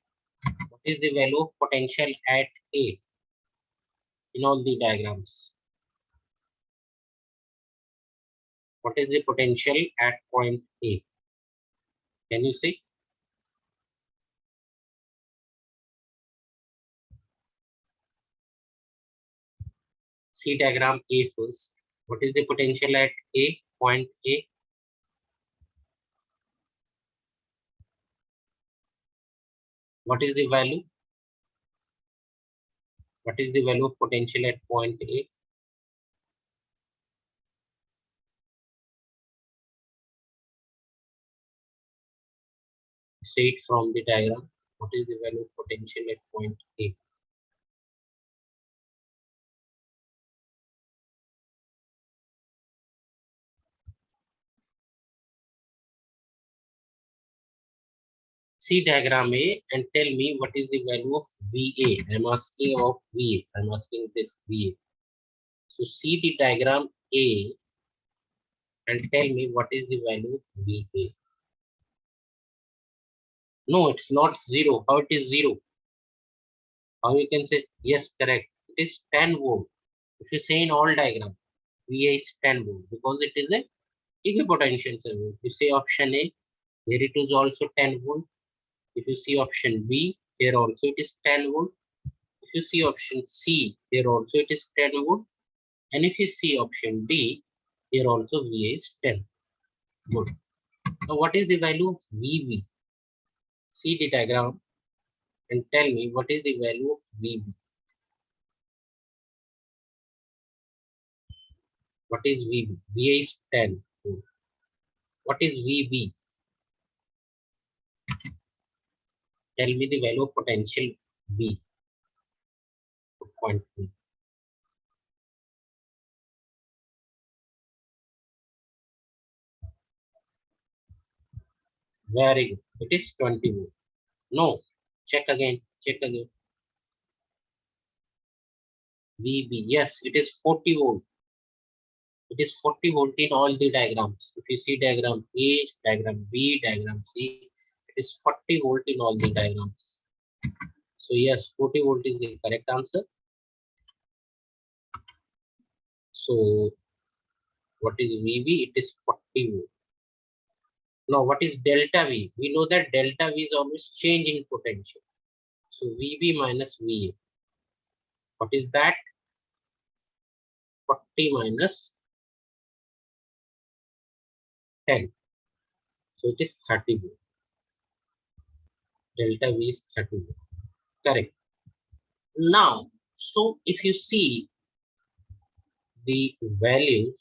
what is the value of potential at A in all the diagrams? What is the potential at point A? Can you say? See diagram A first. What is the potential at A, point A? What is the value? What is the value of potential at point A? Say it from the diagram. What is the value of potential at point A? See diagram A and tell me what is the value of VA. I'm asking of VA. I'm asking this VA. So see the diagram A and tell me what is the value of VA. No, it's not zero. How it is zero? How you can say yes, correct? It is 10 volt. If you say in all diagram, VA is 10 volt because it is a equipotential circuit. You say option A, here it is also 10 volt. If you see option B, here also it is 10 volt. If you see option C, here also it is 10 volt. And if you see option D, here also VA is 10. Good. Now what is the value of VB? See the diagram and tell me what is the value of VB. What is VB? VA is 10. Good. What is VB? Tell me the value of potential B. Point B. Very good. It is 20 volt. No. Check again. Check again. VB. Yes, it is 40 volt. It is 40 volt in all the diagrams. If you see diagram A, diagram B, diagram C, it is 40 volt in all the diagrams. So yes, 40 volt is the correct answer. So what is VB? It is 40 volt. Now what is delta V? We know that delta V is always change in potential. So VB minus VA. What is that? 40 minus 10. So it is 30 volt. Delta V is 30 volt. Correct. Now, so if you see the values,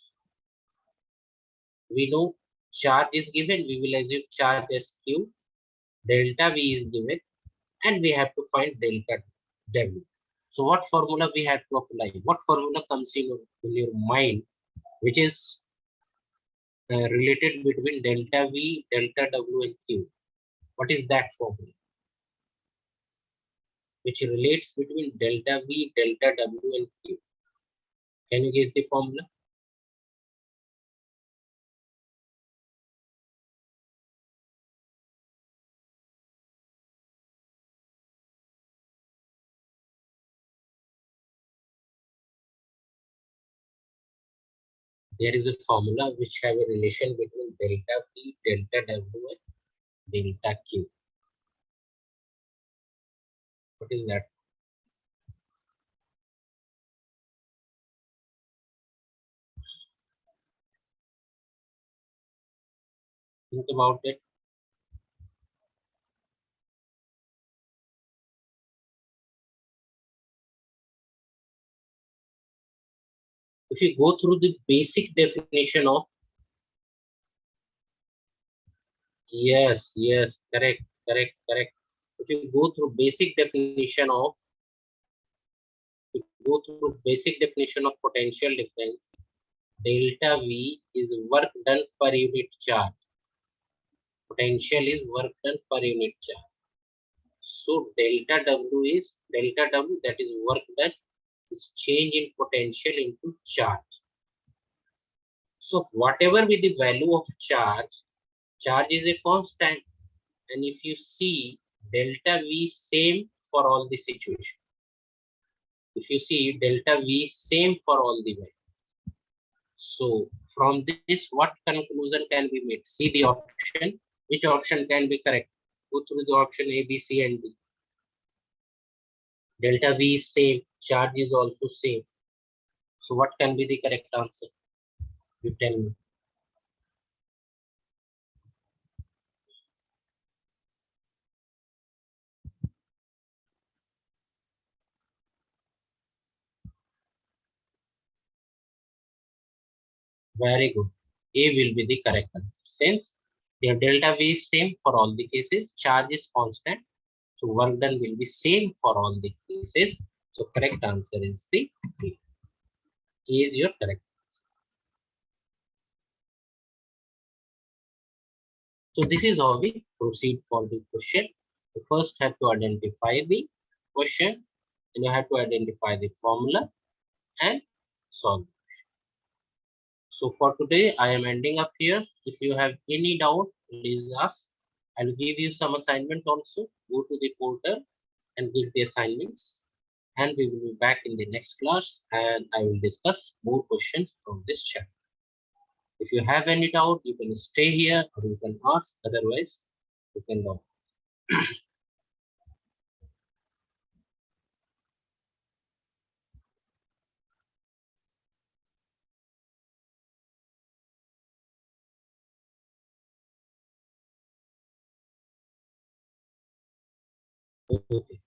we know charge is given, we will assume charge as Q, delta V is given, and we have to find delta W. So what formula we have to apply? What formula comes in your mind, which is related between delta V, delta W, and Q? What is that formula? Which relates between delta V, delta W, and Q. Can you guess the formula? There is a formula which have a relation between delta V, delta W, and delta Q. What is that? Think about it. If you go through the basic definition of yes, yes, correct, correct, correct. If you go through basic definition of potential difference, delta V is work done per unit charge. Potential is work done per unit charge. So delta W, that is work done, is change in potential into charge. So whatever be the value of charge is a constant. And if you see delta V same for all the situation. If you see delta V same for all the value. So from this, what conclusion can be made? See the option. Which option can be correct? Go through the option A, B, C, and D. Delta V is same, charge is also same. So what can be the correct answer? You tell me. Very good. A will be the correct answer. Since your delta V is same for all the cases, charge is constant, so work done will be same for all the cases. So correct answer is the B. A is your correct. So this is how we proceed for the question. You first have to identify the question, and you have to identify the formula and solve. So for today, I am ending up here. If you have any doubt, please ask. I'll give you some assignment also. Go to the portal and give the assignments. And we will be back in the next class and I will discuss more questions from this chapter. If you have any doubt, you can stay here or you can ask. Otherwise, you can go. Okay.